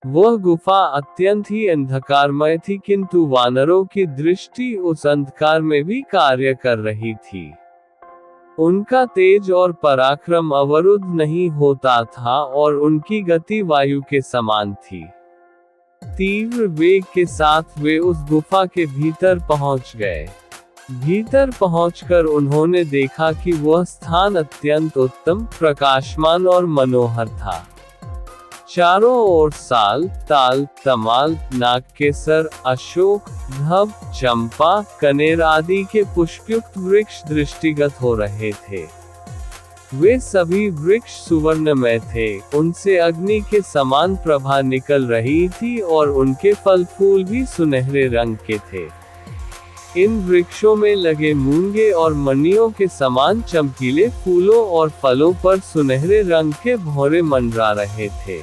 वह गुफा अत्यंत ही अंधकारमय थी, किंतु वानरों की दृष्टि उस अंधकार में भी कार्य कर रही थी। उनका तेज और पराक्रम अवरुद्ध नहीं होता था और उनकी गति वायु के समान थी। तीव्र वेग के साथ वे उस गुफा के भीतर पहुंच गए। भीतर पहुंचकर उन्होंने देखा कि वह स्थान अत्यंत उत्तम, प्रकाशमान और मनोहर था। चारों ओर साल, ताल, तमाल, नागकेसर, अशोक, धब, चंपा, कनेर आदि के पुष्पयुक्त वृक्ष दृष्टिगत हो रहे थे। वे सभी वृक्ष सुवर्णमय थे, उनसे अग्नि के समान प्रभा निकल रही थी और उनके फल फूल भी सुनहरे रंग के थे। इन वृक्षों में लगे मूंगे और मणियों के समान चमकीले फूलों और फलों पर सुनहरे रंग के भौरे मंडरा रहे थे।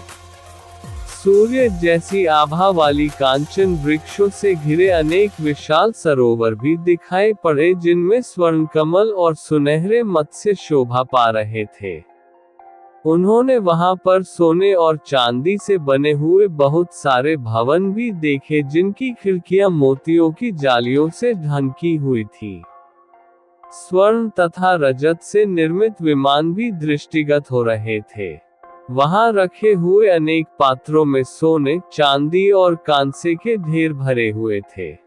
सूर्य जैसी आभा वाली कांचन वृक्षों से घिरे अनेक विशाल सरोवर भी दिखाई पड़े, जिनमें स्वर्ण कमल और सुनहरे मत्स्य शोभा पा रहे थे। उन्होंने वहां पर सोने और चांदी से बने हुए बहुत सारे भवन भी देखे, जिनकी खिड़कियां मोतियों की जालियों से ढकी हुई थी। स्वर्ण तथा रजत से निर्मित विमान भी दृष्टिगत हो रहे थे। वहां रखे हुए अनेक पात्रों में सोने, चांदी और कांसे के ढेर भरे हुए थे।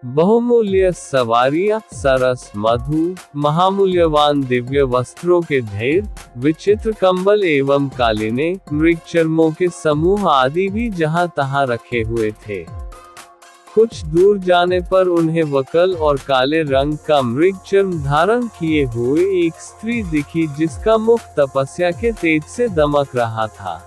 बहुमूल्य सवारियां, सरस, मधु, महामूल्यवान दिव्य वस्त्रों के ढेर, विचित्र कंबल एवं कालीने, मृगचर्मों के समूह आदि भी जहां तहां रखे हुए थे। कुछ दूर जाने पर उन्हें वकल और काले रंग का मृगचर्म धारण किए हुए एक स्त्री दिखी, जिसका मुख तपस्या के तेज से दमक रहा था।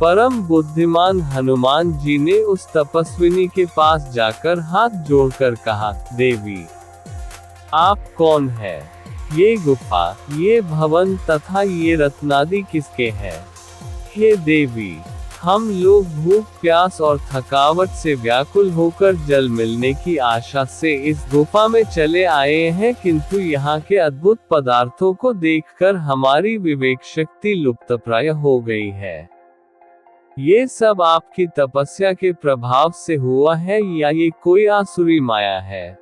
परम बुद्धिमान हनुमान जी ने उस तपस्विनी के पास जाकर हाथ जोड़कर कहा, देवी, आप कौन है? ये गुफा, ये भवन तथा ये रत्नादि किसके हैं? हे देवी, हम लोग भूख प्यास और थकावट से व्याकुल होकर जल मिलने की आशा से इस गुफा में चले आए हैं, किंतु यहाँ के अद्भुत पदार्थों को देखकर हमारी विवेक शक्ति लुप्तप्राय हो गई है। ये सब आपकी तपस्या के प्रभाव से हुआ है या ये कोई आसुरी माया है?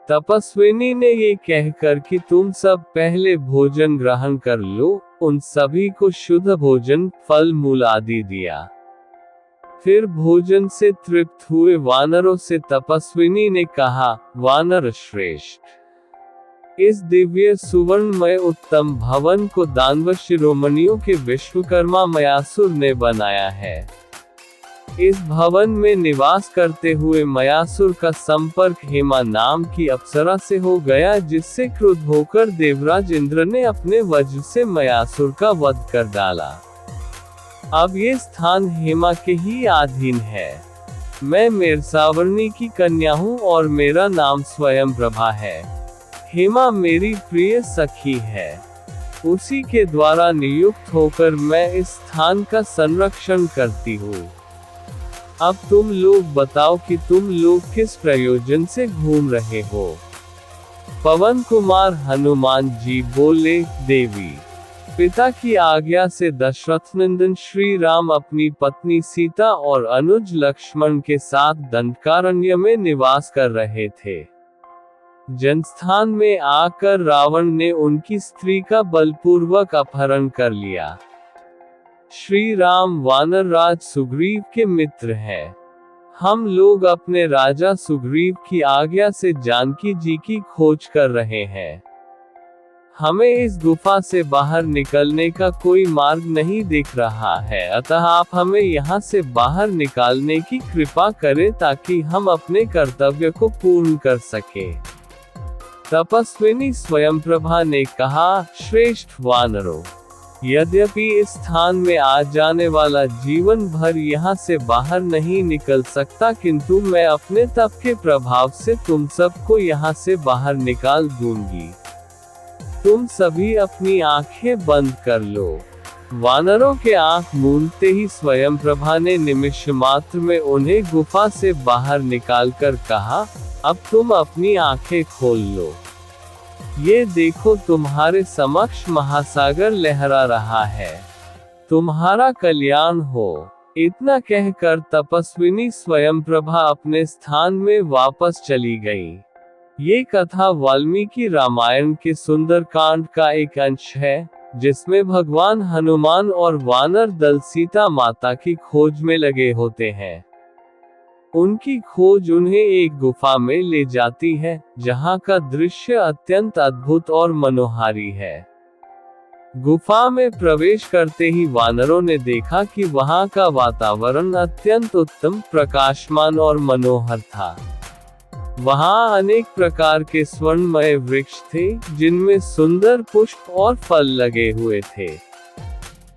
तपस्विनी ने ये कहकर कि तुम सब पहले भोजन ग्रहण कर लो, उन सभी को शुद्ध भोजन, फल मूल आदि दिया। फिर भोजन से तृप्त हुए वानरों से तपस्विनी ने कहा, वानर श्रेष्ठ, इस दिव्य सुवर्णमय उत्तम भवन को दानव शिरोमणियों के विश्वकर्मा मयासुर ने बनाया है। इस भवन में निवास करते हुए मयासुर का संपर्क हेमा नाम की अप्सरा से हो गया, जिससे क्रुद्ध होकर देवराज इंद्र ने अपने वज्र से मयासुर का वध कर डाला। अब ये स्थान हेमा के ही अधीन है। मैं मेरसावर्णी की कन्या हूँ और मेरा नाम स्वयं प्रभा है। हेमा मेरी प्रिय सखी है। उसी के द्वारा नियुक्त होकर मैं इस स्थान का संरक्षण करती हूँ। अब तुम लोग बताओ कि तुम लोग किस प्रयोजन से घूम रहे हो? पवन कुमार हनुमान जी बोले, देवी, पिता की आज्ञा से दशरथनंदन श्री राम अपनी पत्नी सीता और अनुज लक्ष्मण के साथ दंडकारण्य में निवास कर रहे थे। जनस्थान में आकर रावण ने उनकी स्त्री का बलपूर्वक अपहरण कर लिया। श्री राम वानर राज सुग्रीव के मित्र हैं। हम लोग अपने राजा सुग्रीव की आज्ञा से जानकी जी की खोज कर रहे हैं। हमें इस गुफा से बाहर निकलने का कोई मार्ग नहीं दिख रहा है, अतः आप हमें यहाँ से बाहर निकालने की कृपा करें ताकि हम अपने कर्तव्य को पूर्ण कर सकें। तपस्विनी स्वयंप्रभा ने कहा, श्रेष्ठ वानरों, यद्यपि इस स्थान में आ जाने वाला जीवन भर यहाँ से बाहर नहीं निकल सकता, किंतु मैं अपने तप के प्रभाव से तुम सबको यहाँ से बाहर निकाल दूंगी। तुम सभी अपनी आंखें बंद कर लो। वानरों के आंख मूंदते ही स्वयंप्रभा ने निमिष मात्र में उन्हें गुफा से बाहर निकालकर कहा, अब तुम अपनी आंखें खोल लो। ये देखो, तुम्हारे समक्ष महासागर लहरा रहा है। तुम्हारा कल्याण हो। इतना कहकर तपस्विनी स्वयंप्रभा अपने स्थान में वापस चली गई। ये कथा वाल्मीकि रामायण के सुंदरकांड का एक अंश है, जिसमें भगवान हनुमान और वानर दल सीता माता की खोज में लगे होते हैं। उनकी खोज उन्हें एक गुफा में ले जाती है, जहां का दृश्य अत्यंत अद्भुत और मनोहारी है। गुफा में प्रवेश करते ही वानरों ने देखा कि वहां का वातावरण अत्यंत उत्तम, प्रकाशमान और मनोहर था। वहां अनेक प्रकार के स्वर्णमय वृक्ष थे, जिनमें सुंदर पुष्प और फल लगे हुए थे।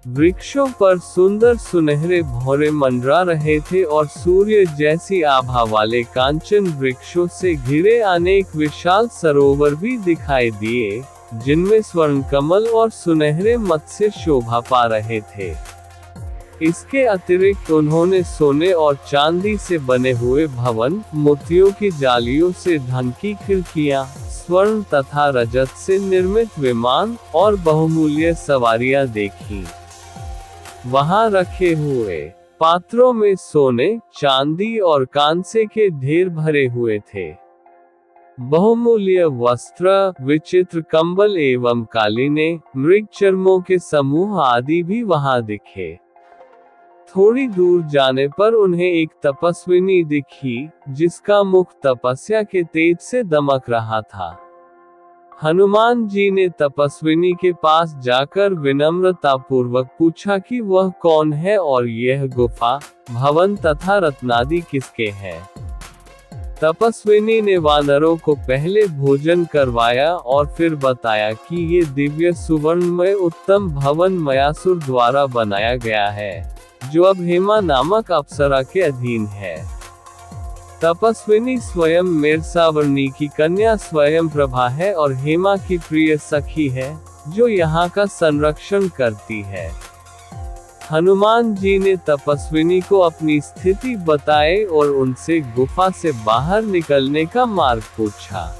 वृक्षों पर सुंदर सुनहरे भौरे मंडरा रहे थे और सूर्य जैसी आभा वाले कांचन वृक्षों से घिरे अनेक विशाल सरोवर भी दिखाई दिए, जिनमें स्वर्ण कमल और सुनहरे मत्स्य शोभा पा रहे थे। इसके अतिरिक्त उन्होंने सोने और चांदी से बने हुए भवन, मोतियों की जालियों से ढकी खिड़कियां, स्वर्ण तथा रजत से निर्मित विमान और बहुमूल्य सवारियां देखी। वहां रखे हुए पात्रों में सोने, चांदी और कांसे के ढेर भरे हुए थे। बहुमूल्य वस्त्र, विचित्र कंबल एवं कालीनें, मृग चर्मों के समूह आदि भी वहां दिखे। थोड़ी दूर जाने पर उन्हें एक तपस्विनी दिखी, जिसका मुख तपस्या के तेज से दमक रहा था। हनुमान जी ने तपस्विनी के पास जाकर विनम्रतापूर्वक पूछा कि वह कौन है और यह गुफा, भवन तथा रत्नादि किसके हैं। तपस्विनी ने वानरों को पहले भोजन करवाया और फिर बताया कि ये दिव्य सुवर्णमय उत्तम भवन मयासुर द्वारा बनाया गया है, जो अब हेमा नामक अप्सरा के अधीन है। तपस्विनी स्वयं मेरसावर्णी की कन्या स्वयंप्रभा है और हेमा की प्रिय सखी है, जो यहाँ का संरक्षण करती है। हनुमान जी ने तपस्विनी को अपनी स्थिति बताई और उनसे गुफा से बाहर निकलने का मार्ग पूछा।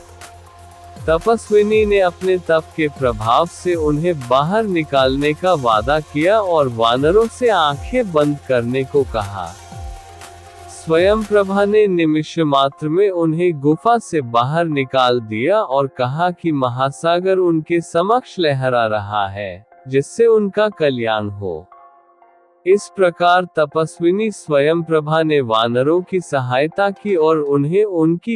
तपस्विनी ने अपने तप के प्रभाव से उन्हें बाहर निकालने का वादा किया और वानरों से आंखें बंद करने को कहा। स्वयंप्रभा ने निमिष मात्र में उन्हें गुफा से बाहर निकाल दिया और कहा कि महासागर उनके समक्ष लहरा रहा है, जिससे उनका कल्याण हो। इस प्रकार तपस्विनी स्वयंप्रभा ने वानरों की सहायता की और उन्हें उनकी